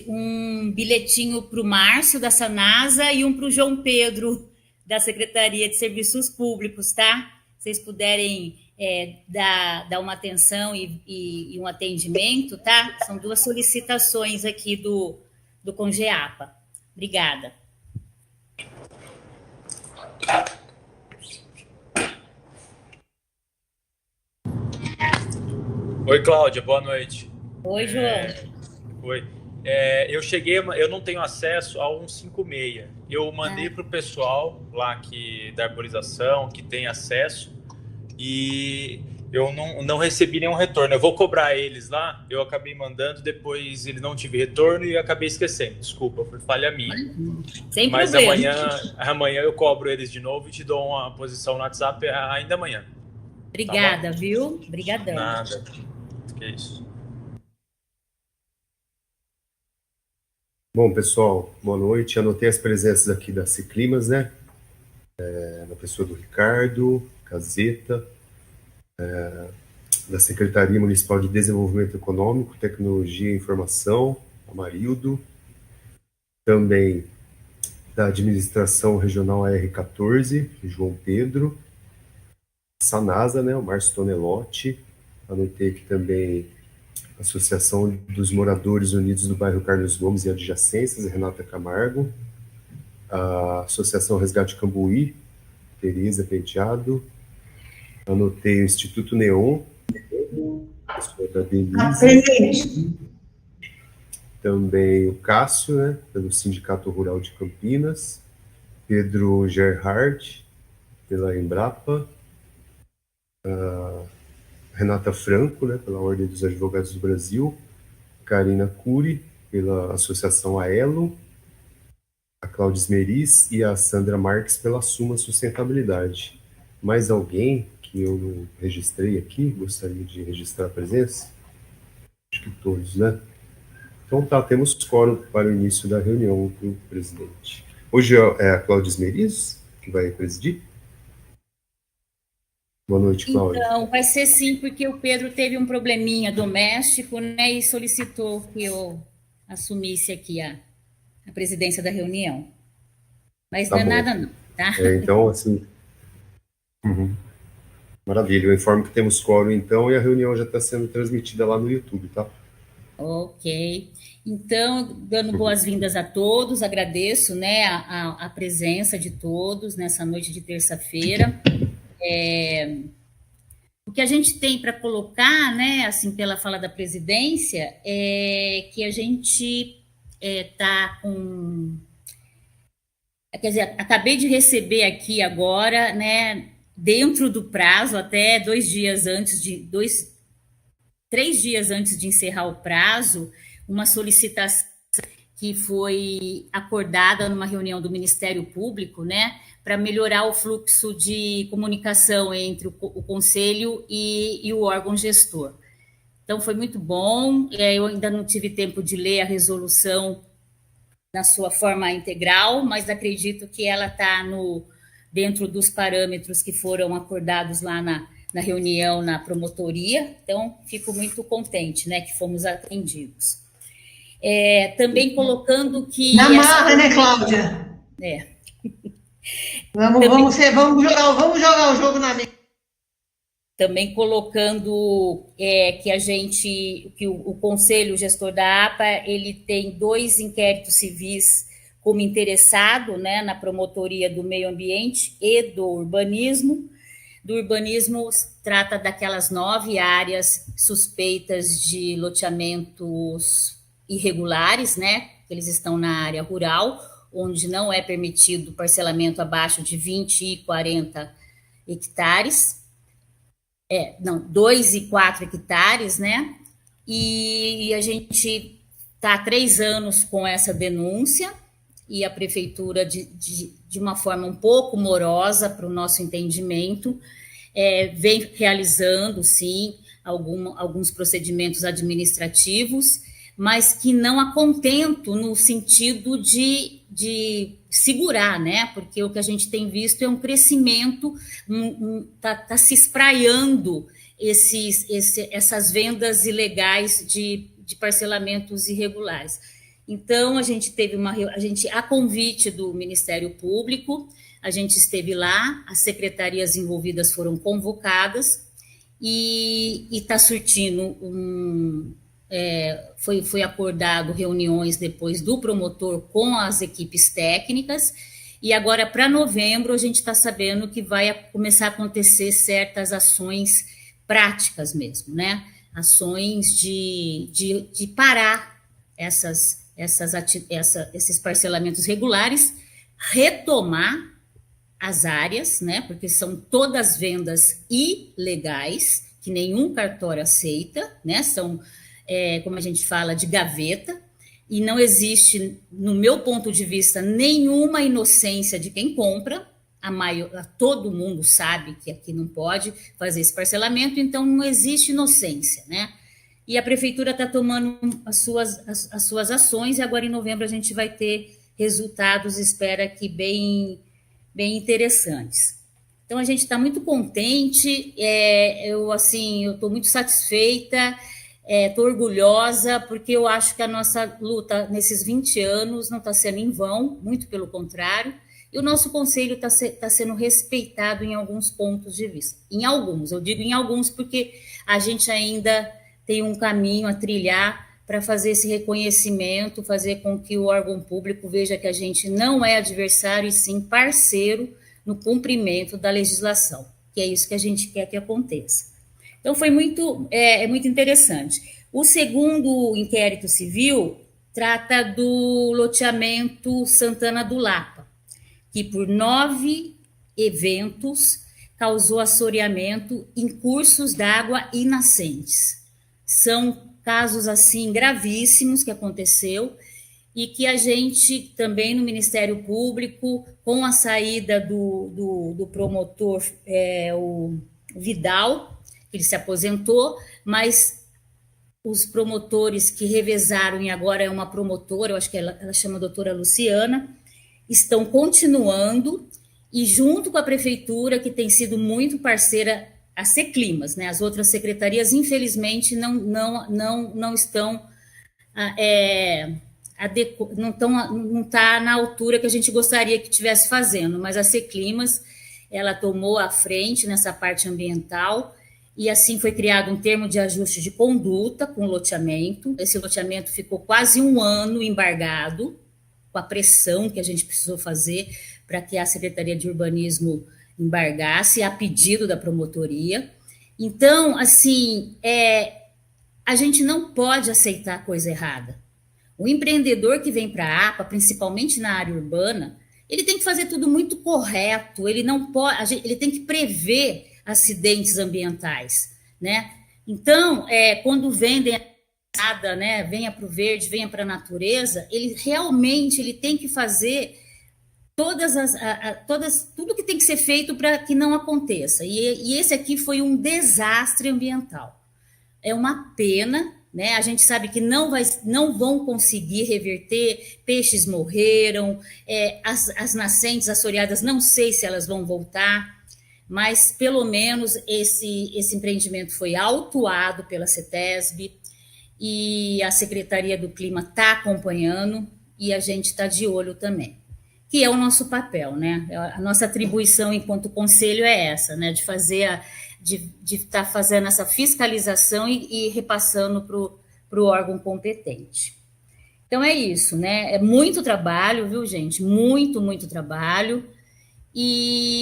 um bilhetinho para o Márcio, da Sanasa, e um para o João Pedro, da Secretaria de Serviços Públicos, tá? Se vocês puderem dar uma atenção e um atendimento, tá? São duas solicitações aqui do Congeapa. Obrigada. Oi, Cláudia, boa noite. Oi, João. Oi. Eu cheguei, eu não tenho acesso ao 156. Eu mandei para o pessoal lá da arborização, que tem acesso, e eu não recebi nenhum retorno. Eu vou cobrar eles lá, eu acabei mandando, depois ele não tive retorno e acabei esquecendo. Desculpa, foi falha minha. Sem Mas problema. amanhã eu cobro eles de novo e te dou uma posição no WhatsApp ainda amanhã. Obrigada, Tá, viu? Obrigadão. nada. Que isso. Bom, pessoal, boa noite. Anotei as presenças aqui da Ciclimas, né? Na pessoa do Ricardo, Caseta, da Secretaria Municipal de Desenvolvimento Econômico, Tecnologia e Informação, Amarildo, também da Administração Regional AR14, João Pedro, Sanasa, né? O Márcio Tonelotti. Anotei aqui também a Associação dos Moradores Unidos do Bairro Carlos Gomes e Adjacências, Renata Camargo, a Associação Resgate Cambuí, Tereza Penteado, anotei o Instituto Neon, pessoa da Denise, também o Cássio, né, pelo Sindicato Rural de Campinas, Pedro Gerhard, pela Embrapa, Renata Franco, né, pela Ordem dos Advogados do Brasil, Karina Cury, pela Associação Aelo, a Cláudia Esmeriz e a Sandra Marques pela Suma Sustentabilidade. Mais alguém que eu não registrei aqui, gostaria de registrar a presença? Acho que todos, né? Então tá, temos quórum para o início da reunião do presidente. Hoje é a Cláudia Esmeriz que vai presidir? Boa noite, Cláudia. Então, vai ser sim, porque o Pedro teve um probleminha doméstico, né, e solicitou que eu assumisse aqui a presidência da reunião. Mas Tá não é bom. nada não, tá? Então, assim... Maravilha, eu informo que temos quórum, então, e a reunião já está sendo transmitida lá no YouTube, tá? Ok. Então, dando boas-vindas a todos, agradeço, né, a presença de todos nessa noite de terça-feira. O que a gente tem para colocar, né, assim, pela fala da presidência, é que a gente está com... Quer dizer, acabei de receber aqui agora, né, dentro do prazo, até 3 dias antes de encerrar o prazo, uma solicitação que foi acordada numa reunião do Ministério Público, né, para melhorar o fluxo de comunicação entre o Conselho e o órgão gestor. Então, foi muito bom. Eu ainda não tive tempo de ler a resolução na sua forma integral, mas acredito que ela está dentro dos parâmetros que foram acordados lá na reunião na promotoria. Então, fico muito contente, né, que fomos atendidos. Também colocando que... Na marra, né, Cláudia? Vamos jogar o jogo na mesa. Também colocando que o Conselho Gestor da APA ele tem 2 inquéritos civis como interessado, né, na promotoria do meio ambiente e do urbanismo. Do urbanismo trata daquelas 9 áreas suspeitas de loteamentos irregulares, né? Eles estão na área rural, onde não é permitido parcelamento abaixo de 20 e 40 hectares. 2 e 4 hectares, né? E a gente está há 3 anos com essa denúncia e a prefeitura, de uma forma um pouco morosa para o nosso entendimento, vem realizando, sim, alguns procedimentos administrativos, mas que não há contento no sentido de segurar, né? Porque o que a gente tem visto é um crescimento, tá se espraiando essas vendas ilegais de parcelamentos irregulares. Então, a gente teve a convite do Ministério Público, a gente esteve lá, as secretarias envolvidas foram convocadas e está surtindo foi acordado reuniões depois do promotor com as equipes técnicas, e agora para novembro a gente está sabendo que vai começar a acontecer certas ações práticas mesmo, né? Ações de parar esses parcelamentos regulares, retomar as áreas, né? Porque são todas vendas ilegais, que nenhum cartório aceita, né? São, como a gente fala, de gaveta, e não existe, no meu ponto de vista, nenhuma inocência de quem compra. Todo mundo sabe que aqui não pode fazer esse parcelamento, então não existe inocência, né? E a prefeitura está tomando as suas ações, e agora em novembro a gente vai ter resultados, espera que bem interessantes. Então a gente está muito contente, eu estou muito satisfeita, estou orgulhosa, porque eu acho que a nossa luta nesses 20 anos não está sendo em vão, muito pelo contrário, e o nosso conselho está sendo respeitado em alguns pontos de vista. Em alguns, eu digo em alguns, porque a gente ainda tem um caminho a trilhar para fazer esse reconhecimento, fazer com que o órgão público veja que a gente não é adversário, e sim parceiro no cumprimento da legislação, que é isso que a gente quer que aconteça. Então, foi muito interessante. O segundo inquérito civil trata do loteamento Santana do Lapa, que por 9 eventos causou assoreamento em cursos d'água e nascentes. São casos, assim, gravíssimos que aconteceu, e que a gente também no Ministério Público, com a saída do promotor, o Vidal, ele se aposentou, mas os promotores que revezaram, e agora é uma promotora, eu acho que ela chama a doutora Luciana, estão continuando, e junto com a prefeitura, que tem sido muito parceira, a Seclimas, né? As outras secretarias, infelizmente, não estão não está na altura que a gente gostaria que estivesse fazendo, mas a Seclimas, ela tomou a frente nessa parte ambiental, e assim foi criado um termo de ajuste de conduta com o loteamento. Esse loteamento ficou quase 1 ano embargado, com a pressão que a gente precisou fazer para que a Secretaria de Urbanismo embargasse, a pedido da promotoria. Então, assim, a gente não pode aceitar coisa errada. O empreendedor que vem para a APA, principalmente na área urbana, ele tem que fazer tudo muito correto, ele não pode, ele tem que prever acidentes ambientais, né? Então, quando vendem nada, né, venha para o verde, venha para a natureza, ele realmente tem que fazer tudo que tem que ser feito para que não aconteça. E esse aqui foi um desastre ambiental. É uma pena, né? A gente sabe que não vão conseguir reverter, peixes morreram, as nascentes assoreadas, não sei se elas vão voltar, mas pelo menos esse empreendimento foi autuado pela CETESB, e a Secretaria do Clima está acompanhando, e a gente está de olho também, que é o nosso papel, né? A nossa atribuição enquanto conselho é essa, né? De estar fazendo essa fiscalização e repassando para o órgão competente. Então é isso, né? É muito trabalho, viu, gente? Muito, muito trabalho.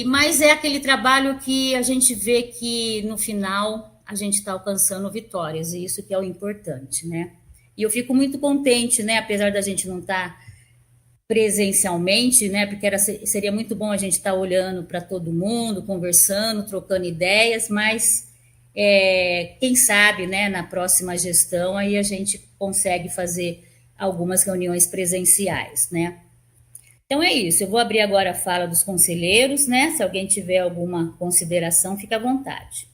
Mas é aquele trabalho que a gente vê que no final a gente está alcançando vitórias, e isso que é o importante, né? E eu fico muito contente, né? Apesar da gente não estar presencialmente, né? Porque seria muito bom a gente estar olhando para todo mundo, conversando, trocando ideias, mas quem sabe, né? Na próxima gestão aí a gente consegue fazer algumas reuniões presenciais, né? Então é isso, eu vou abrir agora a fala dos conselheiros, né? Se alguém tiver alguma consideração, fica à vontade.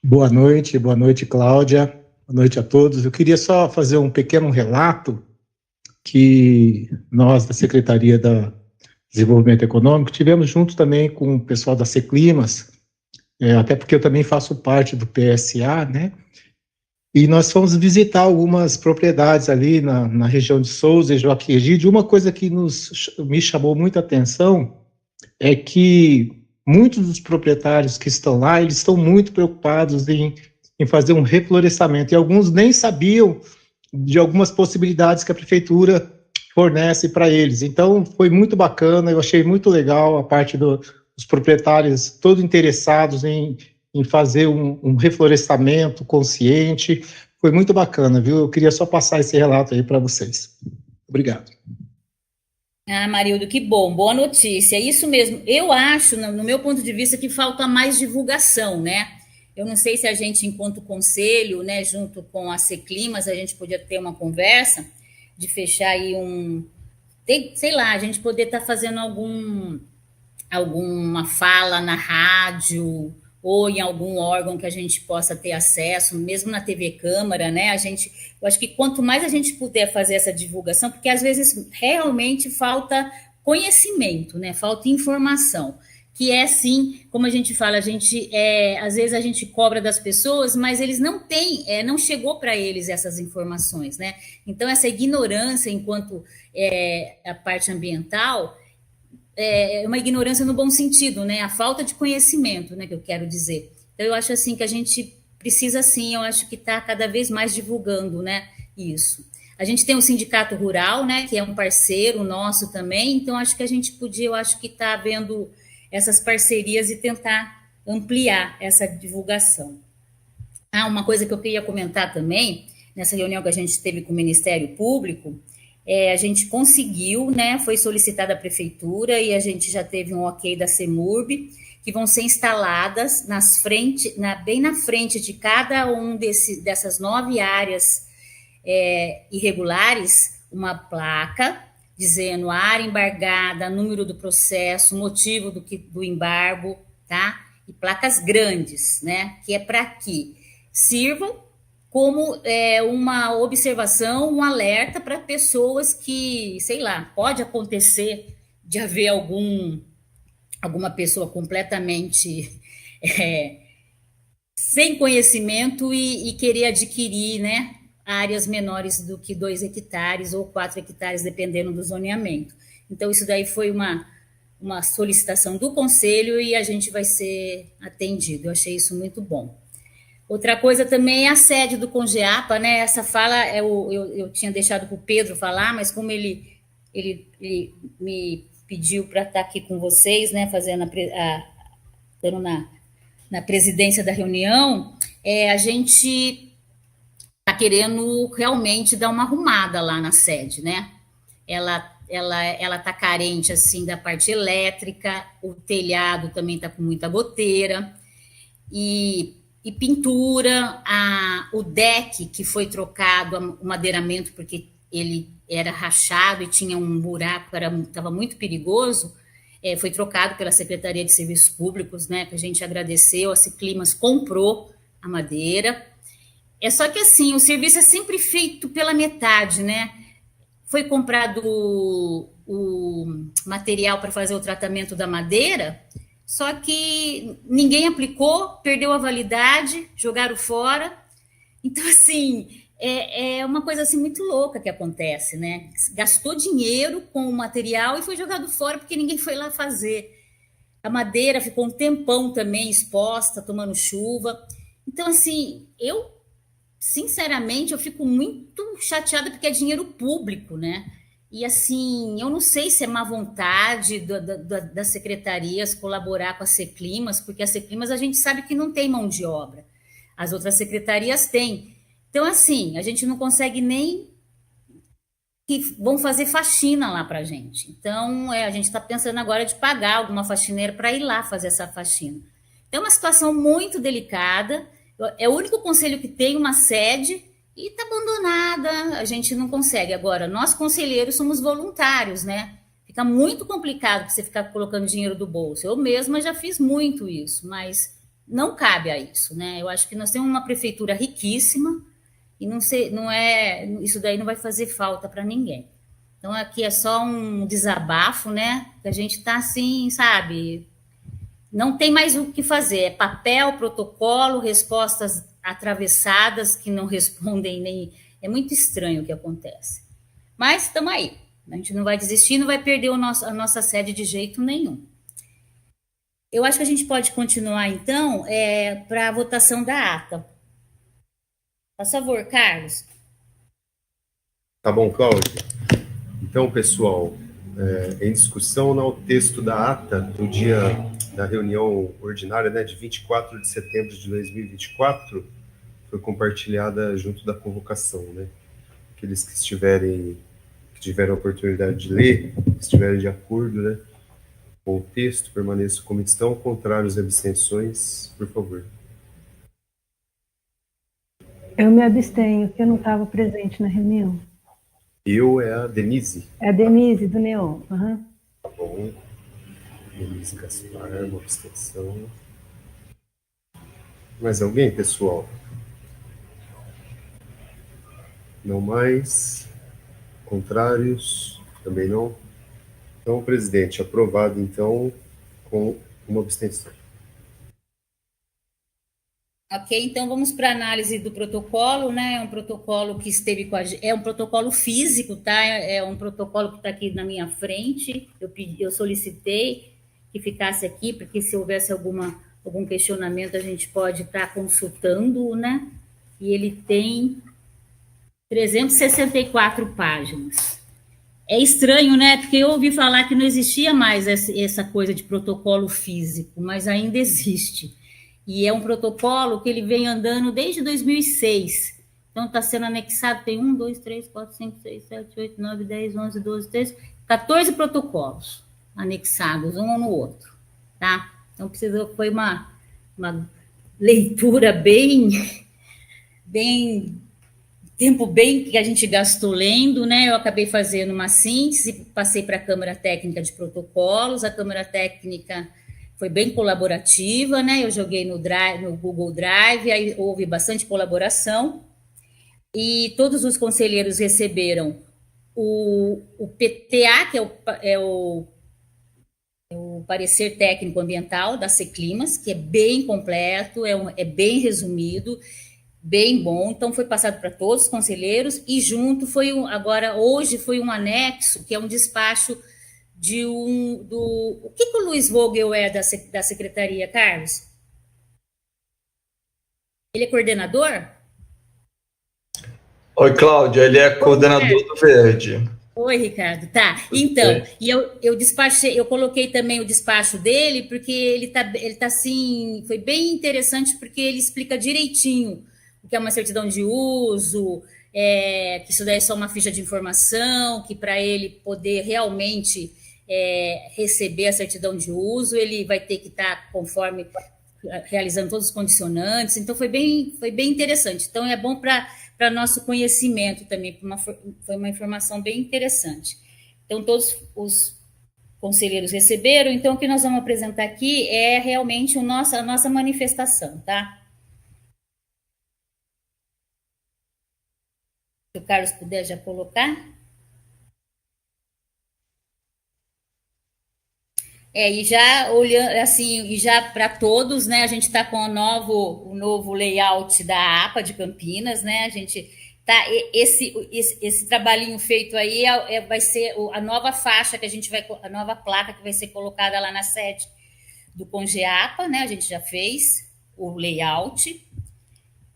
Boa noite, Cláudia. Boa noite a todos. Eu queria só fazer um pequeno relato que nós, da Secretaria da Desenvolvimento Econômico, tivemos junto também com o pessoal da Seclimas, até porque eu também faço parte do PSA, né? E nós fomos visitar algumas propriedades ali na região de Souza e Joaquim Egídio. Uma coisa que me chamou muita atenção é que muitos dos proprietários que estão lá, eles estão muito preocupados em fazer um reflorestamento, e alguns nem sabiam de algumas possibilidades que a prefeitura fornece para eles. Então, foi muito bacana, eu achei muito legal a parte dos proprietários todos interessados em fazer um reflorestamento consciente. Foi muito bacana, viu? Eu queria só passar esse relato aí para vocês. Obrigado. Marildo, que bom, boa notícia. É isso mesmo. Eu acho, no meu ponto de vista, que falta mais divulgação, né? Eu não sei se a gente, enquanto conselho, né, junto com a Seclimas, a gente podia ter uma conversa de fechar aí sei lá, a gente poder estar fazendo alguma fala na rádio ou em algum órgão que a gente possa ter acesso, mesmo na TV Câmara, né? Eu acho que quanto mais a gente puder fazer essa divulgação, porque às vezes realmente falta conhecimento, né? Falta informação, que é sim, como a gente fala, às vezes a gente cobra das pessoas, mas eles não têm, não chegou para eles essas informações, né? Então essa ignorância enquanto a parte ambiental é uma ignorância no bom sentido, né? A falta de conhecimento, né, que eu quero dizer. Então, eu acho assim que a gente precisa, sim, eu acho que está cada vez mais divulgando, né, isso. A gente tem o Sindicato Rural, né, que é um parceiro nosso também, então acho que a gente podia, eu acho que está havendo essas parcerias e tentar ampliar essa divulgação. Uma coisa que eu queria comentar também, nessa reunião que a gente teve com o Ministério Público, a gente conseguiu, né, foi solicitada a prefeitura e a gente já teve um ok da CEMURB, que vão ser instaladas bem na frente de cada dessas 9 áreas irregulares, uma placa dizendo área embargada, número do processo, motivo do embargo, tá? E placas grandes, né, que é para que sirvam como uma observação, um alerta para pessoas que, sei lá, pode acontecer de haver alguma pessoa completamente sem conhecimento e querer adquirir, né, áreas menores do que 2 hectares ou 4 hectares, dependendo do zoneamento. Então, isso daí foi uma solicitação do Conselho e a gente vai ser atendido. Eu achei isso muito bom. Outra coisa também é a sede do Congeapa, né? Essa fala eu tinha deixado para o Pedro falar, mas como ele me pediu para estar aqui com vocês, né? Fazendo na presidência da reunião, a gente está querendo realmente dar uma arrumada lá na sede, né? Ela está carente assim da parte elétrica, o telhado também está com muita goteira e pintura, o deck que foi trocado, o madeiramento, porque ele era rachado e tinha um buraco, estava muito perigoso, foi trocado pela Secretaria de Serviços Públicos, né, que a gente agradeceu, a Seclimas comprou a madeira. Só que assim, o serviço é sempre feito pela metade, né? Foi comprado o material para fazer o tratamento da madeira, só que ninguém aplicou, perdeu a validade, jogaram fora. Então, assim, é uma coisa assim muito louca que acontece, né? Gastou dinheiro com o material e foi jogado fora porque ninguém foi lá fazer. A madeira ficou um tempão também exposta, tomando chuva. Então, assim, sinceramente, eu fico muito chateada porque é dinheiro público, né? E assim, eu não sei se é má vontade das secretarias colaborar com a Seclimas, porque a Seclimas a gente sabe que não tem mão de obra. As outras secretarias têm. Então, assim, a gente não consegue nem que vão fazer faxina lá para a gente. Então, a gente está pensando agora de pagar alguma faxineira para ir lá fazer essa faxina. Então, é uma situação muito delicada. É o único conselho que tem uma sede e está abandonada, a gente não consegue. Agora, nós conselheiros somos voluntários, né? Fica muito complicado você ficar colocando dinheiro do bolso. Eu mesma já fiz muito isso, mas não cabe a isso, né? Eu acho que nós temos uma prefeitura riquíssima e isso daí não vai fazer falta para ninguém. Então, aqui é só um desabafo, né? Que a gente está assim, sabe? Não tem mais o que fazer. É papel, protocolo, respostas atravessadas que não respondem nem. É muito estranho o que acontece. Mas estamos aí. A gente não vai desistir, não vai perder a nossa sede de jeito nenhum. Eu acho que a gente pode continuar, então, para a votação da ata. Por favor, Carlos. Tá bom, Cláudia. Então, pessoal, em discussão o texto da ata do dia da reunião ordinária, né, de 24 de setembro de 2024, foi compartilhada junto da convocação, né? Aqueles que tiveram a oportunidade de ler, que estiverem de acordo, né, com o texto, permaneçam como estão, contrários e abstenções, por favor. Eu me abstenho, porque eu não estava presente na reunião. É a Denise. É a Denise, do Neon. Uhum. Tá bom. Denise Gaspar, uma abstenção. Mais alguém, pessoal? Não mais. Contrários? Também não. Então, presidente, aprovado, então, com uma abstenção. Ok, então vamos para a análise do protocolo, né? É um protocolo que esteve com a gente, é um protocolo físico, tá? É um protocolo que está aqui na minha frente. Eu solicitei que ficasse aqui, porque se houvesse algum questionamento, a gente pode estar consultando, né? E ele tem 364 páginas. É estranho, né? Porque eu ouvi falar que não existia mais essa coisa de protocolo físico, mas ainda existe. E é um protocolo que ele vem andando desde 2006. Então, está sendo anexado, tem 1, 2, 3, 4, 5, 6, 7, 8, 9, 10, 11, 12, 13, 14 protocolos anexados, um no outro, tá? Então, foi uma leitura tempo bem que a gente gastou lendo, né? Eu acabei fazendo uma síntese, passei para a Câmara Técnica de Protocolos, a Câmara Técnica foi bem colaborativa, né? Eu joguei no Google Drive, aí houve bastante colaboração, e todos os conselheiros receberam o PTA, que é o parecer técnico ambiental da Seclimas, que é bem completo, é bem resumido, bem bom. Então, foi passado para todos os conselheiros, e junto hoje foi um anexo, que é um despacho o que o Luiz Vogel é da secretaria, Carlos? Ele é coordenador? Oi, Cláudia, ele é coordenador do Verde. Oi, Ricardo. Tá. Então, e eu coloquei também o despacho dele, porque ele tá assim, foi bem interessante, porque ele explica direitinho o que é uma certidão de uso, que isso daí é só uma ficha de informação, que para ele poder realmente receber a certidão de uso, ele vai ter que estar realizando todos os condicionantes. Então, foi bem interessante. Então, é bom para nosso conhecimento também, foi uma informação bem interessante. Então, todos os conselheiros receberam. Então, o que nós vamos apresentar aqui é realmente a nossa manifestação, tá? Se o Carlos puder já colocar. E já olhando assim, e já para todos, né? A gente está com o novo layout da APA de Campinas, né? A gente tá esse trabalhinho feito aí vai ser a nova faixa que a nova placa que vai ser colocada lá na sede do Congeapa, né? A gente já fez o layout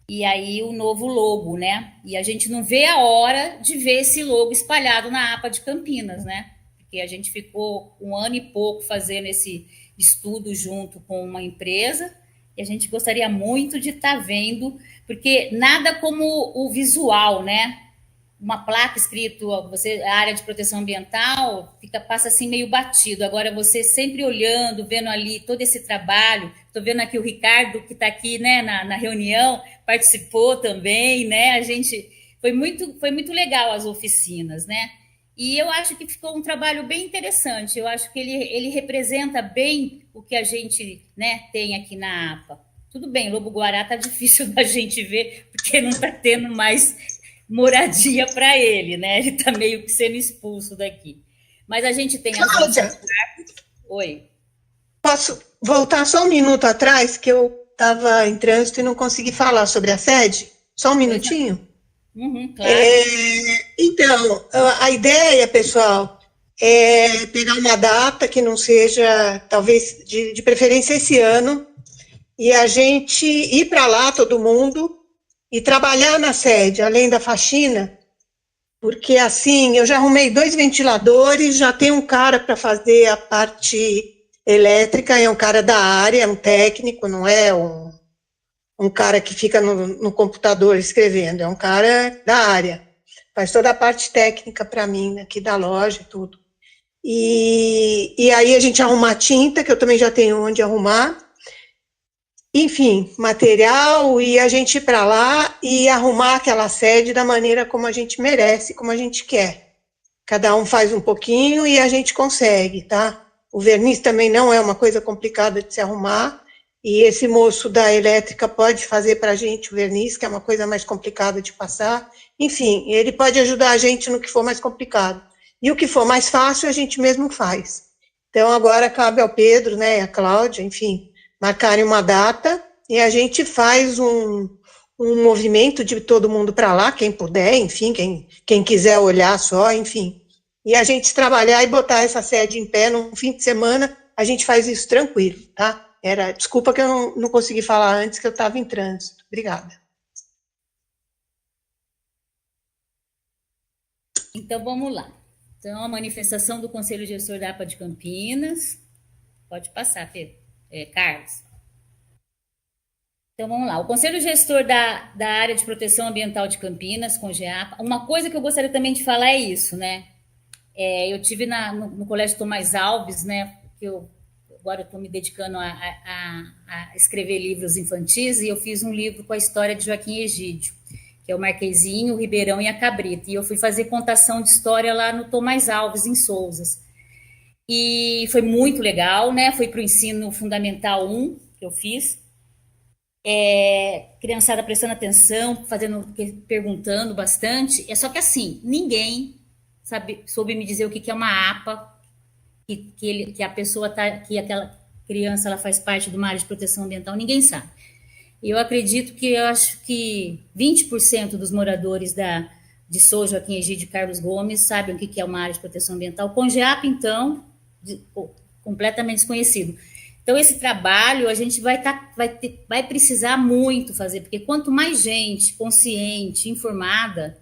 e aí o novo logo, né? E a gente não vê a hora de ver esse logo espalhado na APA de Campinas, né? Porque a gente ficou 1 ano e pouco fazendo esse estudo junto com uma empresa, e a gente gostaria muito de estar vendo, porque nada como o visual, né? Uma placa escrito, a área de proteção ambiental, passa assim meio batido. Agora, você sempre olhando, vendo ali todo esse trabalho, estou vendo aqui o Ricardo, que está aqui, né, na reunião, participou também, né? Foi muito legal as oficinas, né? E eu acho que ficou um trabalho bem interessante. Eu acho que ele representa bem o que a gente, né, tem aqui na APA. Tudo bem, Lobo-Guará está difícil da gente ver, porque não está tendo mais moradia para ele, né? Ele está meio que sendo expulso daqui. Mas a gente tem... Cláudia, Oi. posso voltar só um minuto atrás, que eu estava em trânsito e não consegui falar sobre a sede? Só um minutinho? Claro. Então, a ideia, pessoal, é pegar uma data que não seja, talvez, de preferência esse ano, e a gente ir para lá, todo mundo, e trabalhar na sede, além da faxina, porque assim, eu já arrumei 2 ventiladores, já tem um cara para fazer a parte elétrica, é um cara da área, é um técnico, não é um cara que fica no computador escrevendo, é um cara da área, faz toda a parte técnica para mim, aqui da loja e tudo. E aí a gente arruma a tinta, que eu também já tenho onde arrumar, enfim, material, e a gente ir para lá e arrumar aquela sede da maneira como a gente merece, como a gente quer. Cada um faz um pouquinho e a gente consegue, tá? O verniz também não é uma coisa complicada de se arrumar, e esse moço da elétrica pode fazer para a gente o verniz, que é uma coisa mais complicada de passar. Enfim, ele pode ajudar a gente no que for mais complicado. E o que for mais fácil, a gente mesmo faz. Então, agora cabe ao Pedro, né, a Cláudia, enfim, marcarem uma data e a gente faz um movimento de todo mundo para lá, quem puder, enfim, quem quiser olhar só, enfim. E a gente trabalhar e botar essa sede em pé num fim de semana, a gente faz isso tranquilo, tá? Desculpa que eu não consegui falar antes, que eu estava em trânsito. Obrigada. Então, vamos lá. Então, a manifestação do Conselho Gestor da APA de Campinas. Pode passar, Pedro. Carlos. Então, vamos lá. O Conselho Gestor da Área de Proteção Ambiental de Campinas, CONGEAPA, uma coisa que eu gostaria também de falar é isso, né? Eu tive no Colégio Tomás Alves, né? Que agora eu estou me dedicando a escrever livros infantis, e eu fiz um livro com a história de Joaquim Egídio, que é o Marquezinho, o Ribeirão e a Cabrita. E eu fui fazer contação de história lá no Tomás Alves, em Souzas. E foi muito legal, né? Foi para o ensino fundamental 1 que eu fiz. Criançada prestando atenção, perguntando bastante. Só que assim, ninguém soube me dizer o que é uma APA, que a pessoa que aquela criança ela faz parte de uma área de proteção ambiental, ninguém sabe. Eu acho que 20% dos moradores de São Joaquim Egídio e Carlos Gomes sabem o que é uma área de proteção ambiental. O CONGEAPA, então, completamente desconhecido. Então, esse trabalho a gente vai precisar muito fazer, porque quanto mais gente consciente, informada,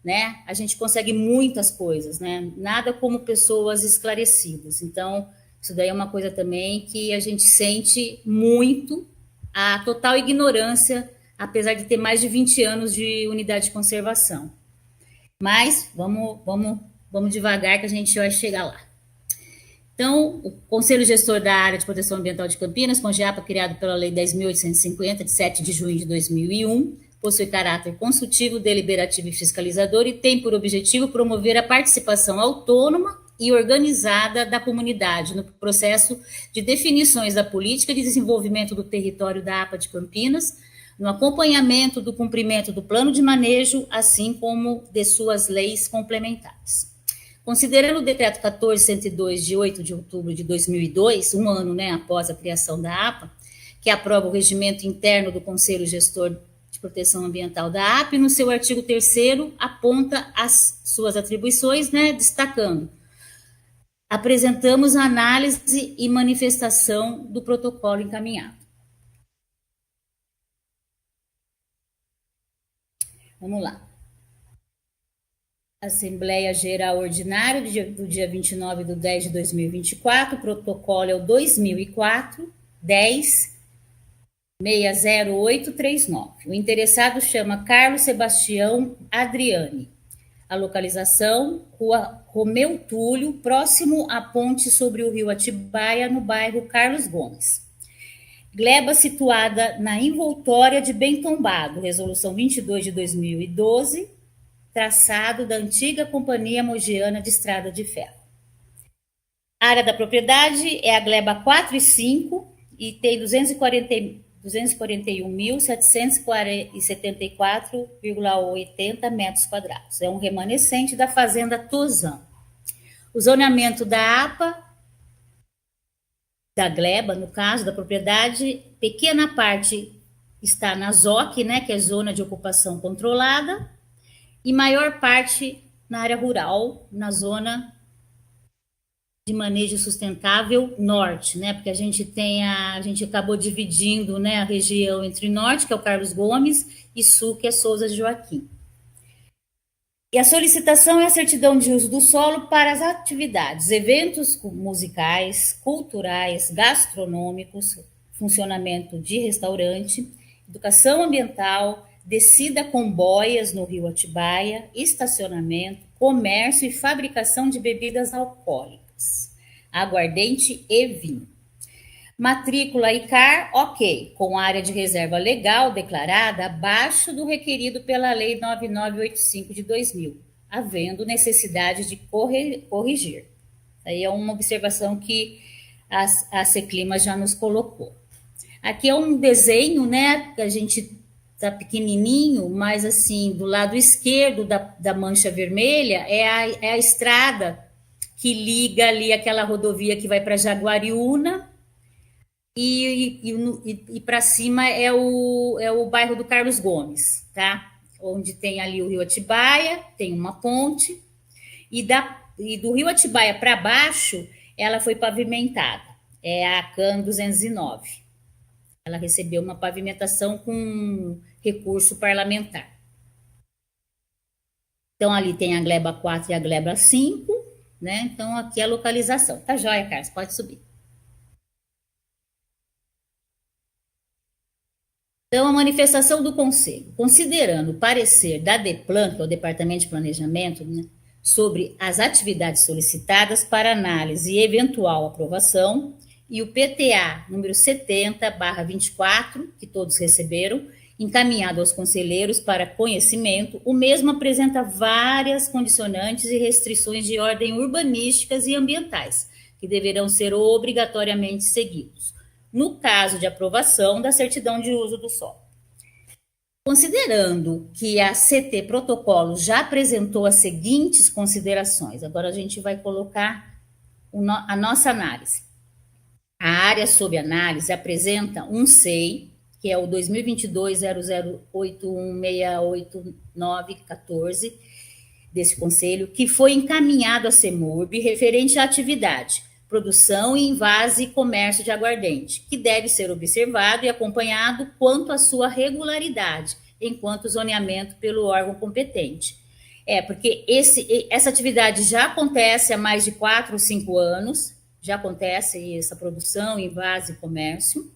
né, a gente consegue muitas coisas, né? Nada como pessoas esclarecidas. Então, isso daí é uma coisa também que a gente sente muito a total ignorância, apesar de ter mais de 20 anos de unidade de conservação. Mas vamos devagar que a gente vai chegar lá. Então, o Conselho Gestor da Área de Proteção Ambiental de Campinas, CONGEAPA, criado pela Lei 10.850, de 7 de junho de 2001, possui caráter consultivo, deliberativo e fiscalizador e tem por objetivo promover a participação autônoma e organizada da comunidade no processo de definições da política de desenvolvimento do território da APA de Campinas, no acompanhamento do cumprimento do plano de manejo, assim como de suas leis complementares. Considerando o decreto 14.102, de 8 de outubro de 2002, um ano, né, após a criação da APA, que aprova o regimento interno do Conselho Gestor de Proteção Ambiental da APA, e no seu artigo 3º aponta as suas atribuições, né, destacando: apresentamos a análise e manifestação do protocolo encaminhado. Vamos lá. Assembleia Geral Ordinária do dia 29/10/2024, o protocolo é o 2004-10-60839. O interessado chama Carlos Sebastião Adriani. A localização, Rua Romeu Túlio, próximo à ponte sobre o rio Atibaia, no bairro Carlos Gomes. Gleba situada na envoltória de Bem Tombado, resolução 22 de 2012, traçado da antiga Companhia Mogiana de Estrada de Ferro. A área da propriedade é a gleba 4 e 5 e tem 240 241.774,80 metros quadrados. É um remanescente da fazenda Tozão. O zoneamento da APA, da gleba, no caso, da propriedade, pequena parte está na ZOC, né, que é Zona de Ocupação Controlada, e maior parte na área rural, na zona de manejo sustentável norte, né? Porque a gente acabou dividindo, né, a região entre norte, que é o Carlos Gomes, e sul, que é Souza de Joaquim. E a solicitação é a certidão de uso do solo para as atividades, eventos musicais, culturais, gastronômicos, funcionamento de restaurante, educação ambiental, descida com boias no Rio Atibaia, estacionamento, comércio e fabricação de bebidas alcoólicas, aguardente e vinho. Matrícula ICAR, ok, com área de reserva legal declarada abaixo do requerido pela Lei 9985 de 2000, havendo necessidade de corrigir. Aí é uma observação que a Seclima já nos colocou. Aqui é um desenho, né, que a gente está pequenininho, mas assim, do lado esquerdo da mancha vermelha é a estrada que liga ali aquela rodovia que vai para Jaguariúna, e para cima é o bairro do Carlos Gomes, tá? Onde tem ali o Rio Atibaia, tem uma ponte, e do Rio Atibaia para baixo, ela foi pavimentada, é a CAN 209. Ela recebeu uma pavimentação com recurso parlamentar. Então, ali tem a gleba 4 e a gleba 5, né? Então, aqui é a localização. Tá joia, Carlos, pode subir. Então, a manifestação do Conselho, considerando o parecer da DEPLAN, que é o Departamento de Planejamento, né, sobre as atividades solicitadas para análise e eventual aprovação, e o PTA número 70/24, que todos receberam, encaminhado aos conselheiros para conhecimento, o mesmo apresenta várias condicionantes e restrições de ordem urbanísticas e ambientais, que deverão ser obrigatoriamente seguidos, no caso de aprovação da certidão de uso do solo. Considerando que a CT Protocolo já apresentou as seguintes considerações, agora a gente vai colocar a nossa análise. A área sob análise apresenta um SEI, que é o 2022.0081689914 desse Conselho, que foi encaminhado à CEMURB referente à atividade, produção, invase e comércio de aguardente, que deve ser observado e acompanhado quanto à sua regularidade, enquanto zoneamento pelo órgão competente. Porque essa atividade já acontece há mais de 4 ou 5 anos, já acontece essa produção, invase e comércio,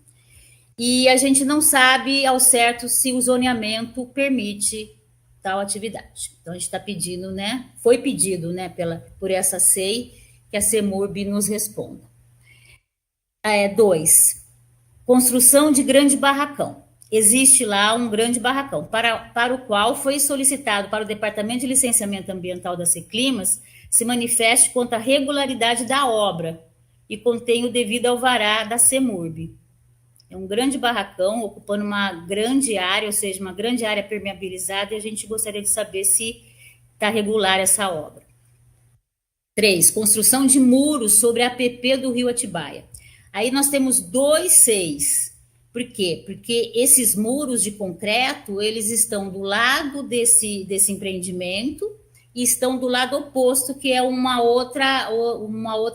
e a gente não sabe ao certo se o zoneamento permite tal atividade. Então, a gente está pedindo, né, foi pedido, né, por essa SEI, que a CEMURB nos responda. 2. Construção de grande barracão. Existe lá um grande barracão, para o qual foi solicitado para o Departamento de Licenciamento Ambiental da Seclimas se manifeste quanto à regularidade da obra e contém o devido alvará da CEMURB. É um grande barracão, ocupando uma grande área, ou seja, uma grande área permeabilizada, e a gente gostaria de saber se está regular essa obra. 3. Construção de muros sobre a APP do Rio Atibaia. Aí nós temos 2 SEIs. Por quê? Porque esses muros de concreto, eles estão do lado desse empreendimento e estão do lado oposto, que é uma outra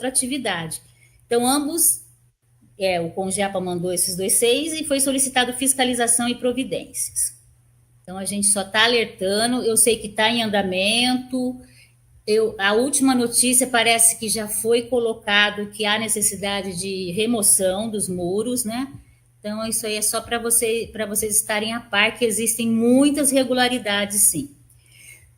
atividade. Então, ambos, o CONGEPA mandou esses 2 SEIs e foi solicitado fiscalização e providências. Então, a gente só está alertando, eu sei que está em andamento. A última notícia parece que já foi colocado que há necessidade de remoção dos muros, né? Então, isso aí é só para vocês estarem a par que existem muitas irregularidades, sim.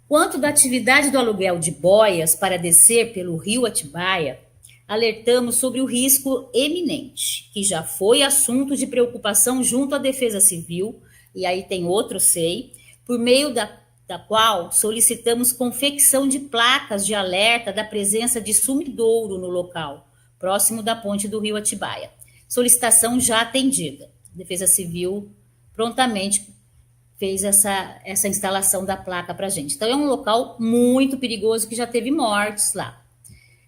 Quanto da atividade do aluguel de boias para descer pelo Rio Atibaia, alertamos sobre o risco eminente, que já foi assunto de preocupação junto à Defesa Civil, e aí tem outro SEI, por meio da qual solicitamos confecção de placas de alerta da presença de sumidouro no local, próximo da ponte do Rio Atibaia. Solicitação já atendida. Defesa Civil prontamente fez essa instalação da placa para a gente. Então, é um local muito perigoso que já teve mortes lá.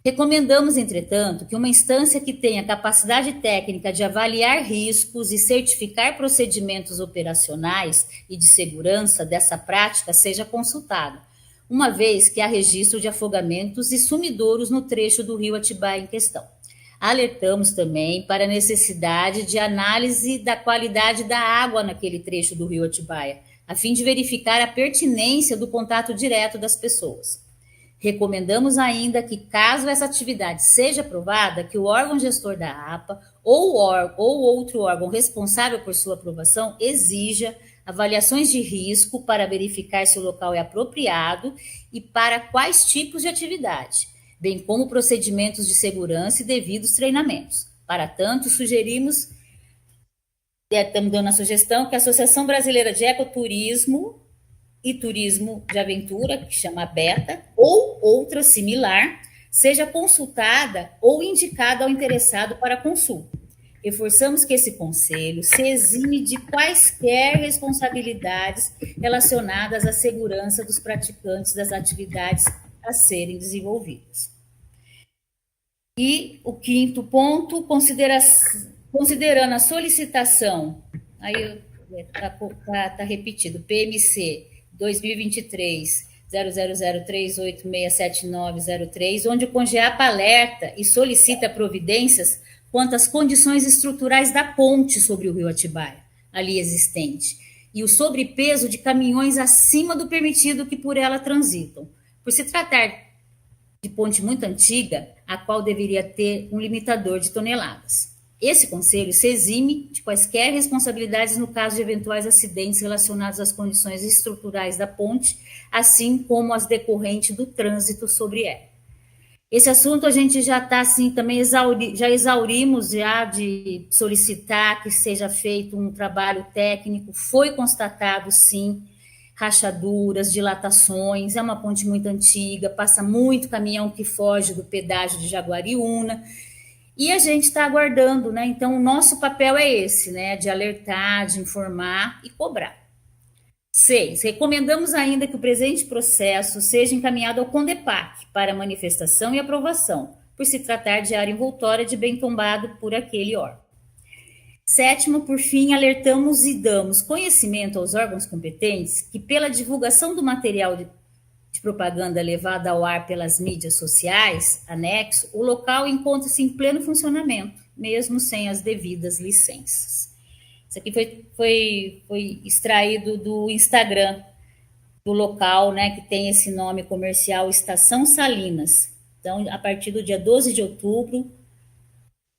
Recomendamos, entretanto, que uma instância que tenha capacidade técnica de avaliar riscos e certificar procedimentos operacionais e de segurança dessa prática seja consultada, uma vez que há registro de afogamentos e sumidouros no trecho do rio Atibaia em questão. Alertamos também para a necessidade de análise da qualidade da água naquele trecho do rio Atibaia, a fim de verificar a pertinência do contato direto das pessoas. Recomendamos ainda que, caso essa atividade seja aprovada, que o órgão gestor da APA ou outro órgão responsável por sua aprovação exija avaliações de risco para verificar se o local é apropriado e para quais tipos de atividade, bem como procedimentos de segurança e devidos treinamentos. Para tanto, estamos dando a sugestão que a Associação Brasileira de Ecoturismo e Turismo de Aventura, que chama BETA, ou outra similar, seja consultada ou indicada ao interessado para consulta. Reforçamos que esse conselho se exime de quaisquer responsabilidades relacionadas à segurança dos praticantes das atividades a serem desenvolvidas. E o quinto ponto, considerando a solicitação, aí está repetido, PMC 2023 0003867903, onde o CONGEAPA alerta e solicita providências quanto às condições estruturais da ponte sobre o rio Atibaia, ali existente, e o sobrepeso de caminhões acima do permitido que por ela transitam. Por se tratar de ponte muito antiga, a qual deveria ter um limitador de toneladas. Esse conselho se exime de quaisquer responsabilidades no caso de eventuais acidentes relacionados às condições estruturais da ponte, assim como as decorrentes do trânsito sobre ela. Esse assunto a gente já está, assim, também já exaurimos já de solicitar que seja feito um trabalho técnico, foi constatado, sim, rachaduras, dilatações, é uma ponte muito antiga, passa muito caminhão que foge do pedágio de Jaguariúna, e a gente está aguardando, né? Então, o nosso papel é esse, né? De alertar, de informar e cobrar. 6. Recomendamos ainda que o presente processo seja encaminhado ao CONDEPAC para manifestação e aprovação, por se tratar de área envoltória de bem tombado por aquele órgão. 7. Por fim, alertamos e damos conhecimento aos órgãos competentes que, pela divulgação do material de propaganda levado ao ar pelas mídias sociais, anexo, o local encontra-se em pleno funcionamento, mesmo sem as devidas licenças. Isso aqui foi extraído do Instagram do local, né, que tem esse nome comercial, Estação Salinas. Então, a partir do dia 12 de outubro,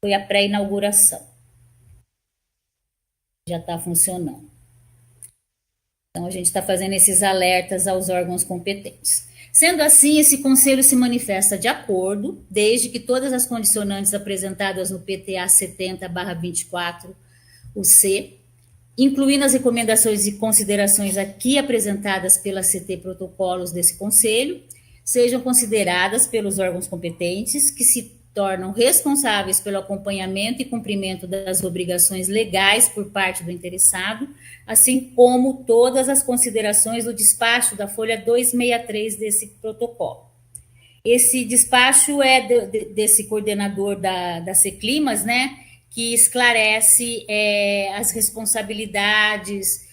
foi a pré-inauguração. Já está funcionando. Então, a gente está fazendo esses alertas aos órgãos competentes. Sendo assim, esse conselho se manifesta de acordo, desde que todas as condicionantes apresentadas no PTA 70/24, o C, incluindo as recomendações e considerações aqui apresentadas pela CT Protocolos desse conselho, sejam consideradas pelos órgãos competentes, que se tornam responsáveis pelo acompanhamento e cumprimento das obrigações legais por parte do interessado, assim como todas as considerações do despacho da folha 263 desse protocolo. Esse despacho é desse coordenador da CECLIMAS, né, que esclarece as responsabilidades,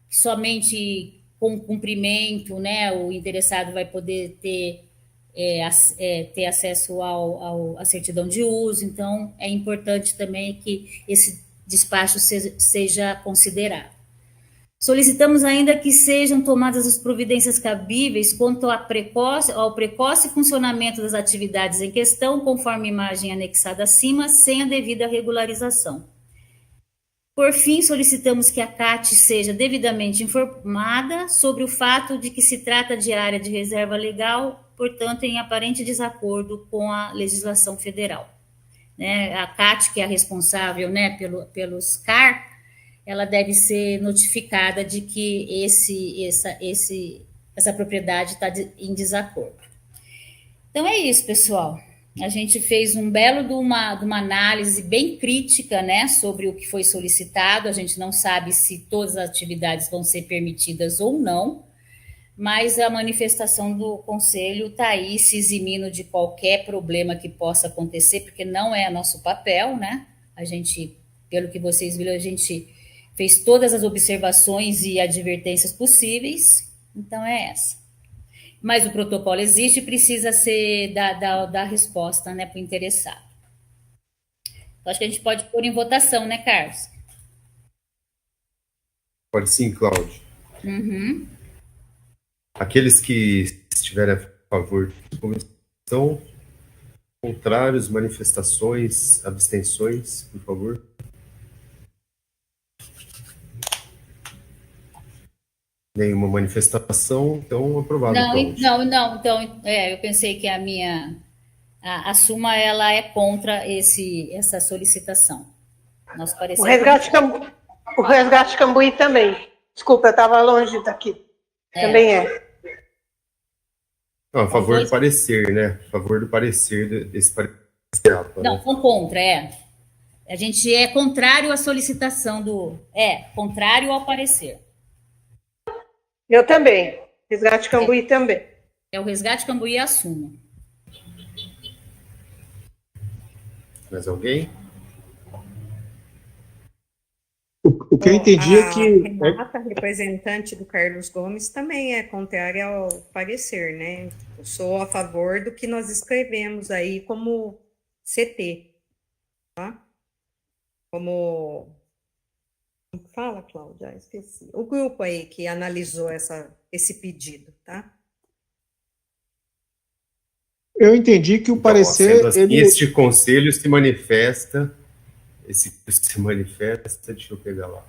somente com cumprimento, né, o interessado vai poder ter acesso à certidão de uso. Então, é importante também que esse despacho seja considerado. Solicitamos ainda que sejam tomadas as providências cabíveis quanto ao precoce funcionamento das atividades em questão, conforme a imagem anexada acima, sem a devida regularização. Por fim, solicitamos que a CAT seja devidamente informada sobre o fato de que se trata de área de reserva legal, portanto, em aparente desacordo com a legislação federal. Né? A CAT, que é a responsável, né, pelos CAR, ela deve ser notificada de que essa propriedade está em desacordo. Então, é isso, pessoal. A gente fez um belo de uma análise bem crítica, né, sobre o que foi solicitado. A gente não sabe se todas as atividades vão ser permitidas ou não, mas a manifestação do Conselho está aí se eximindo de qualquer problema que possa acontecer, porque não é nosso papel, né? A gente, pelo que vocês viram, a gente fez todas as observações e advertências possíveis, então é essa. Mas o protocolo existe e precisa ser da resposta, né, para o interessado. Então, acho que a gente pode pôr em votação, né, Carlos? Pode sim, Cláudio. Uhum. Aqueles que estiverem a favor da comissão, contrários, manifestações, abstenções, por favor. Nenhuma manifestação, então aprovado. Não, Cláudio. não. Então, eu pensei que a Suma, ela é contra essa solicitação. Nosso parecer. O resgate Cambuí também. Desculpa, eu estava longe daqui. Também é. Não, a favor do parecer, né? A favor do parecer desse parecer. Não, são contra, A gente é contrário à solicitação contrário ao parecer. Eu também. Resgate Cambuí também. É o Resgate Cambuí e a Suma. Mais alguém? O que eu entendi é que... A Renata, representante do Carlos Gomes, também é contrária ao parecer, né? Eu sou a favor do que nós escrevemos aí como CT, tá? Como fala, Cláudia? Esqueci. O grupo aí que analisou esse pedido, tá? Eu entendi que o parecer... Então, assim, este conselho se manifesta... deixa eu pegar lá.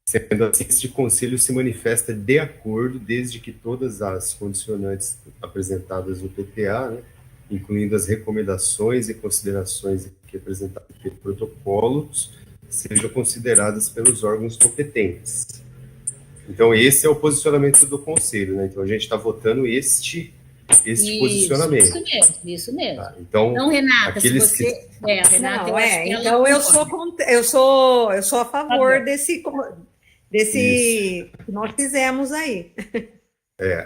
Sendo assim, este conselho se manifesta de acordo, desde que todas as condicionantes apresentadas no PPA, né, incluindo as recomendações e considerações aqui apresentadas pelos protocolos, sejam consideradas pelos órgãos competentes. Então, esse é o posicionamento do conselho, né? Então, a gente está votando este posicionamento. Isso mesmo. Tá, então, Renata, se você... que... Renata, então eu sou a favor desse que nós fizemos aí.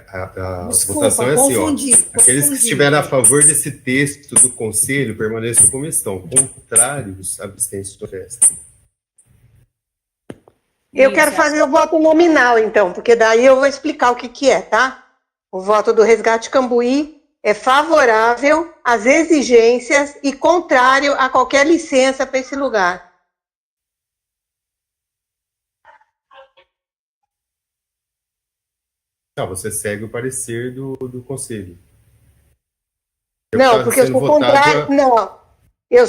A Desculpa, votação é assim, confundi. Aqueles que estiverem a favor desse texto do conselho permaneçam como estão. Contrários, abstenções. Eu quero fazer o voto nominal, então, porque daí eu vou explicar o que é, tá? O voto do Resgate Cambuí é favorável às exigências e contrário a qualquer licença para esse lugar. Não, você segue o parecer do conselho. Não, porque eu sou contrário. Não, eu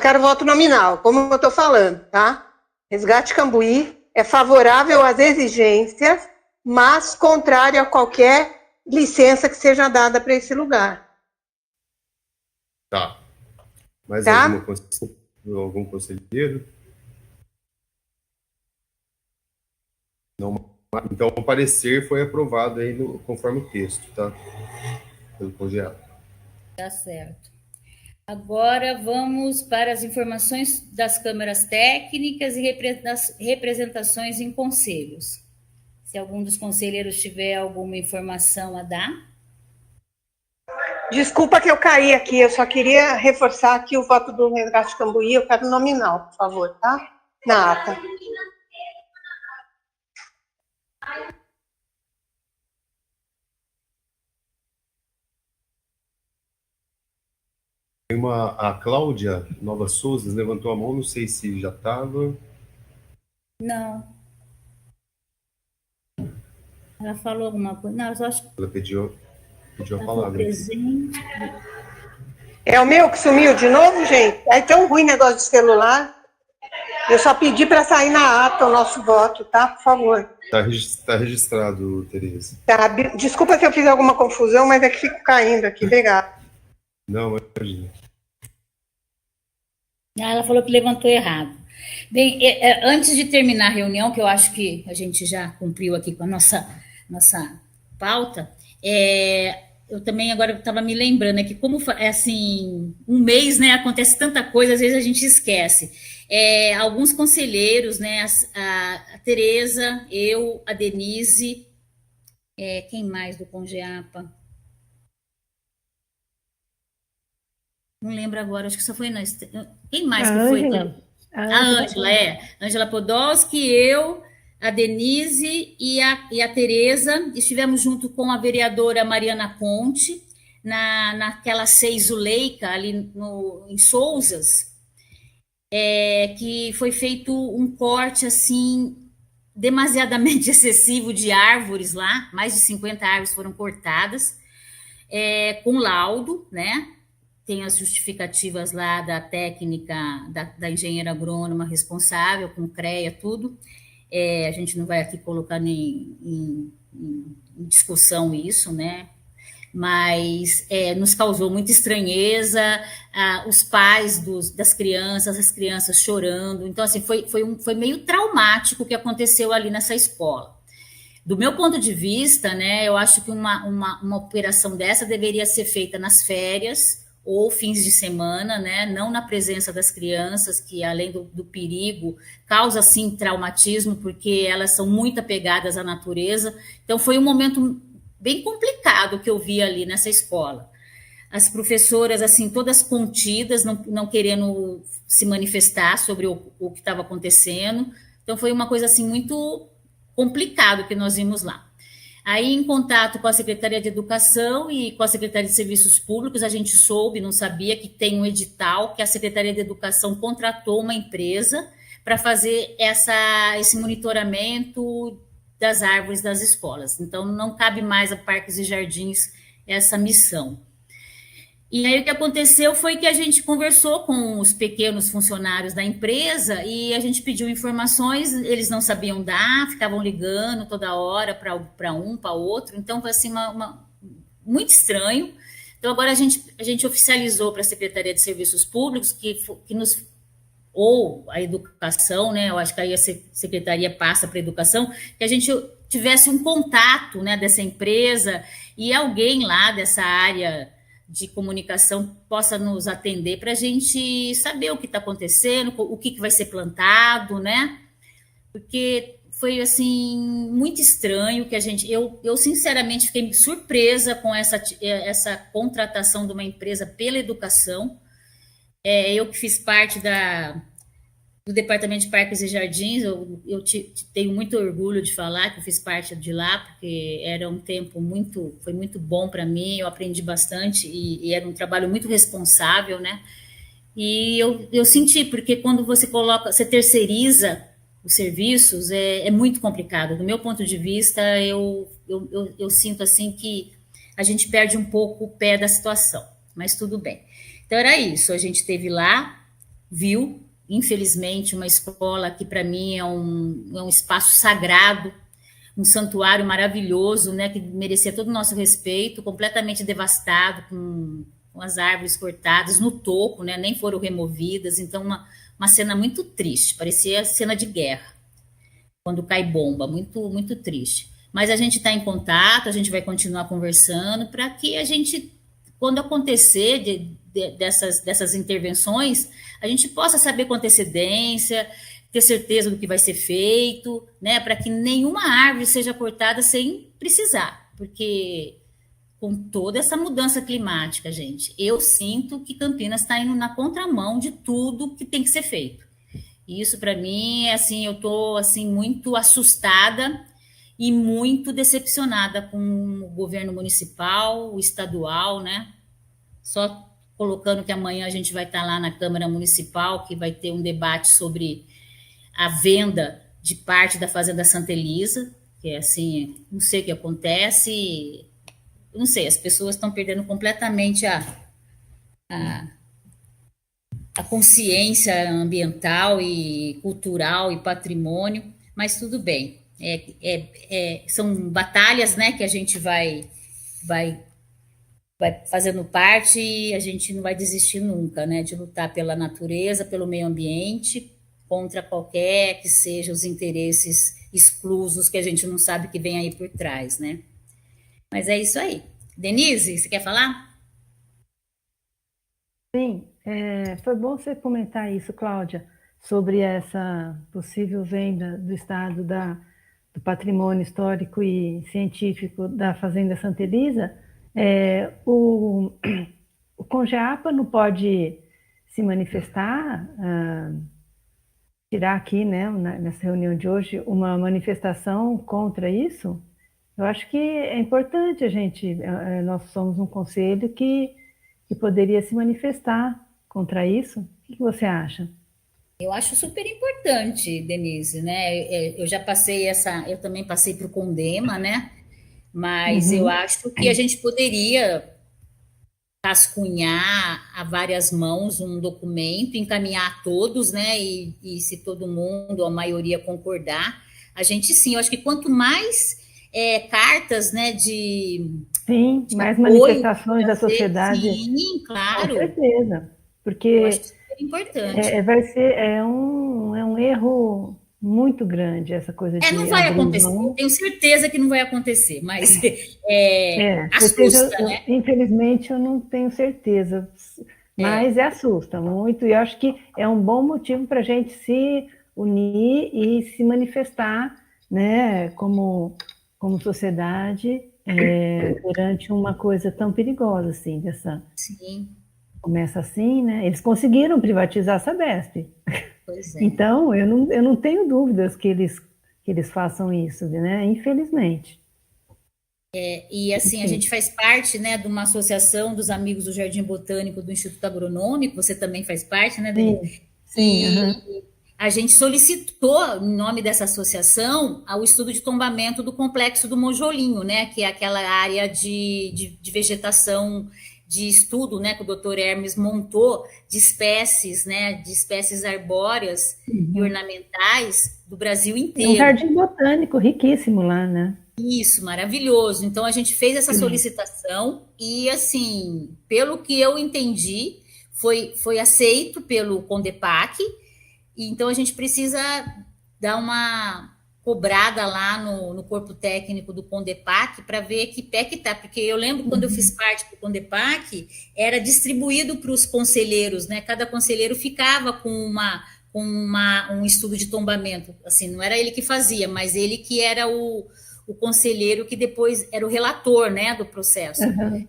quero voto nominal, como eu estou falando, tá? Resgate Cambuí é favorável às exigências, mas contrário a qualquer licença que seja dada para esse lugar. Tá. Mais algum conselheiro? Não. Então, o parecer foi aprovado aí conforme o texto, tá? Pelo colegiado. Tá certo. Agora vamos para as informações das câmaras técnicas e representações em conselhos. Se algum dos conselheiros tiver alguma informação a dar. Desculpa que eu caí aqui, eu só queria reforçar aqui o voto do Resgate Cambuí, eu quero nominal, por favor, tá? Na ata. A Cláudia Nova Souza levantou a mão, não sei se já estava. Não. Ela falou alguma coisa? Não, eu acho que ela pediu a palavra. Presente. É o meu que sumiu de novo, gente? É tão ruim negócio de celular. Eu só pedi para sair na ata o nosso voto, tá? Por favor. Está registrado, Tereza. Tá, desculpa se eu fiz alguma confusão, mas é que fico caindo aqui. Obrigada. Não, imagina. Ela falou que levantou errado. Bem, antes de terminar a reunião, que eu acho que a gente já cumpriu aqui com a nossa pauta, eu também agora estava me lembrando, que como é assim, um mês, né, acontece tanta coisa, às vezes a gente esquece. Alguns conselheiros, né, a Tereza, eu, a Denise, quem mais do Congeapa? Não lembro agora, acho que só foi nós. Quem mais que foi? A Ângela, Ângela Podolski, eu, a Denise e a Tereza. Estivemos junto com a vereadora Mariana Conte, naquela Zuleika, ali em Souzas, que foi feito um corte, assim, demasiadamente excessivo de árvores lá, mais de 50 árvores foram cortadas, com laudo, né? Tem as justificativas lá da técnica, da engenheira agrônoma responsável, com CREA, tudo. A gente não vai aqui colocar em discussão isso, né? Mas nos causou muita estranheza, os pais das crianças, as crianças chorando. Então, assim, foi meio traumático o que aconteceu ali nessa escola. Do meu ponto de vista, né, eu acho que uma operação dessa deveria ser feita nas férias ou fins de semana, né, não na presença das crianças, que além do perigo, causa, sim, traumatismo, porque elas são muito apegadas à natureza. Então, foi um momento bem complicado que eu vi ali nessa escola. As professoras, assim, todas contidas, não querendo se manifestar sobre o que estava acontecendo. Então, foi uma coisa, assim, muito complicado que nós vimos lá. Aí, em contato com a Secretaria de Educação e com a Secretaria de Serviços Públicos, a gente soube, não sabia, que tem um edital que a Secretaria de Educação contratou uma empresa para fazer esse monitoramento das árvores das escolas. Então, não cabe mais a Parques e Jardins essa missão. E aí o que aconteceu foi que a gente conversou com os pequenos funcionários da empresa e a gente pediu informações, eles não sabiam dar, ficavam ligando toda hora para um, para outro, então foi assim muito estranho. Então agora a gente oficializou para a Secretaria de Serviços Públicos que nos, ou a educação, né, eu acho que aí a secretaria passa para a educação, que a gente tivesse um contato, né, dessa empresa e alguém lá dessa área de comunicação possa nos atender para a gente saber o que está acontecendo, o que vai ser plantado, né? Porque foi, assim, muito estranho que eu sinceramente fiquei surpresa com essa contratação de uma empresa pela educação. Eu que fiz parte do Departamento de Parques e Jardins, eu tenho muito orgulho de falar que eu fiz parte de lá, porque era um tempo foi muito bom para mim, eu aprendi bastante e era um trabalho muito responsável, né? E eu senti, porque quando você terceiriza os serviços, é muito complicado. Do meu ponto de vista, eu sinto assim que a gente perde um pouco o pé da situação, mas tudo bem. Então era isso, a gente esteve lá, viu, infelizmente, uma escola que para mim é um espaço sagrado, um santuário maravilhoso, né, que merecia todo o nosso respeito, completamente devastado, com as árvores cortadas no topo, né, nem foram removidas, então uma cena muito triste, parecia cena de guerra, quando cai bomba, muito, muito triste. Mas a gente está em contato, a gente vai continuar conversando para que a gente, quando acontecer dessas intervenções, a gente possa saber com antecedência, ter certeza do que vai ser feito, né, para que nenhuma árvore seja cortada sem precisar, porque com toda essa mudança climática, gente, eu sinto que Campinas está indo na contramão de tudo que tem que ser feito. E isso, para mim, assim, eu estou assim, muito assustada e muito decepcionada com o governo municipal, o estadual, né? Só colocando que amanhã a gente vai estar lá na Câmara Municipal, que vai ter um debate sobre a venda de parte da Fazenda Santa Elisa, que é assim, não sei o que acontece, não sei, as pessoas estão perdendo completamente a consciência ambiental e cultural e patrimônio, mas tudo bem. São batalhas, né, que a gente vai fazendo parte e a gente não vai desistir nunca, né, de lutar pela natureza, pelo meio ambiente, contra qualquer que sejam os interesses exclusos que a gente não sabe que vem aí por trás, né. Mas é isso aí. Denise, você quer falar? Sim, foi bom você comentar isso, Cláudia, sobre essa possível venda do Estado do patrimônio histórico e científico da Fazenda Santa Elisa. O CONGEAPA não pode se manifestar, tirar aqui, né, nessa reunião de hoje, uma manifestação contra isso? Eu acho que é importante nós somos um conselho que poderia se manifestar contra isso. O que você acha? Eu acho super importante, Denise, né? Eu já passei eu também passei para o Condema, né? Mas eu acho que a gente poderia rascunhar a várias mãos um documento, encaminhar a todos, né? E se todo mundo, a maioria concordar, a gente sim, eu acho que quanto mais cartas, né, Sim, de mais apoio manifestações da fazer, sociedade. sim, Com claro, certeza, eu porque acho super importante. vai ser um erro muito grande essa coisa Não de vai abrir acontecer, eu mão. tenho certeza que não vai acontecer, mas Certeza, assusta, né? infelizmente eu não tenho certeza, mas assusta muito e eu acho que é um bom motivo para a gente se unir e se manifestar, né, como sociedade, perante uma coisa tão perigosa assim, Sim, começa assim, né? Eles conseguiram privatizar a Sabesp. pois é. Então, eu não tenho dúvidas que eles façam isso, né? Infelizmente. E assim, a gente faz parte, né, de uma associação dos amigos do Jardim Botânico do Instituto Agronômico, você também faz parte, né, Denise? Sim, E a gente solicitou, em nome dessa associação, o estudo de tombamento do complexo do Monjolinho, né, que é aquela área de vegetação de estudo, né, que o doutor Hermes montou de espécies, né, de espécies arbóreas e ornamentais do Brasil É um inteiro. jardim botânico riquíssimo lá, né? Isso, maravilhoso. Então a gente fez essa solicitação e, assim, pelo que eu entendi, foi aceito pelo Condepac. E então a gente precisa dar uma cobrada lá no corpo técnico do Condepac para ver que pé que tá, porque eu lembro quando eu fiz parte do Condepac, era distribuído para os conselheiros, né? Cada conselheiro ficava com um estudo de tombamento, assim, não era ele que fazia, mas ele que era o conselheiro que depois era o relator, né, do processo.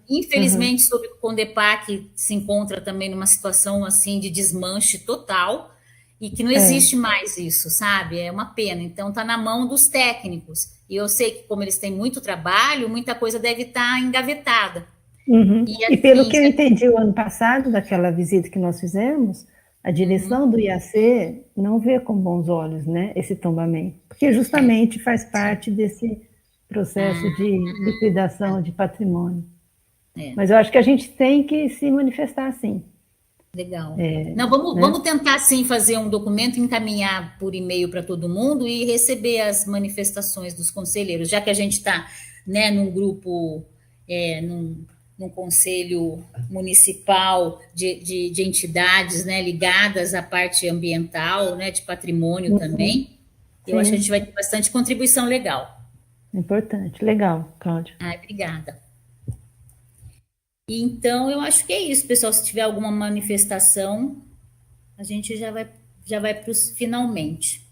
Infelizmente, sobre o Condepac se encontra também numa situação assim de desmanche total e que não existe mais isso, sabe? É uma pena. Então, está na mão dos técnicos. E eu sei que, como eles têm muito trabalho, muita coisa deve estar engavetada. E pelo que eu entendi o ano passado, daquela visita que nós fizemos, a direção do IAC não vê com bons olhos, né, esse tombamento, porque justamente faz parte desse processo de liquidação de patrimônio. Mas eu acho que a gente tem que se manifestar assim. Legal. Não, vamos tentar, sim, fazer um documento, encaminhar por e-mail para todo mundo e receber as manifestações dos conselheiros, já que a gente está, né, num grupo, num conselho municipal de entidades, né, ligadas à parte ambiental, né, de patrimônio também. Eu acho que a gente vai ter bastante contribuição legal. Importante. Legal, Cláudia. Obrigada. Então, eu acho que é isso, pessoal. Se tiver alguma manifestação, a gente já vai para os finalmente.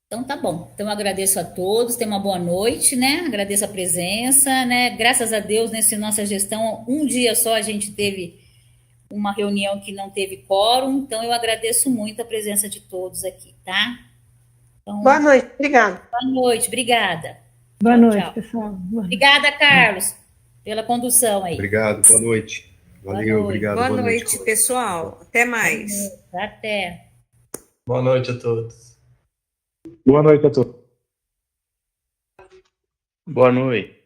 Então, tá bom. Então, eu agradeço a todos. Tenham uma boa noite, né? Agradeço a presença, né? Graças a Deus, nessa nossa gestão, um dia só a gente teve uma reunião que não teve quórum. Então, eu agradeço muito a presença de todos aqui, tá? Então, boa noite, obrigada. Boa noite, obrigada. Boa noite, tchau. pessoal. Obrigada, Carlos, pela condução aí. Obrigado, boa noite. Valeu, Boa noite. obrigado. Boa noite, pessoal. Até mais. Até. Boa noite a todos. Boa noite a todos. Boa noite.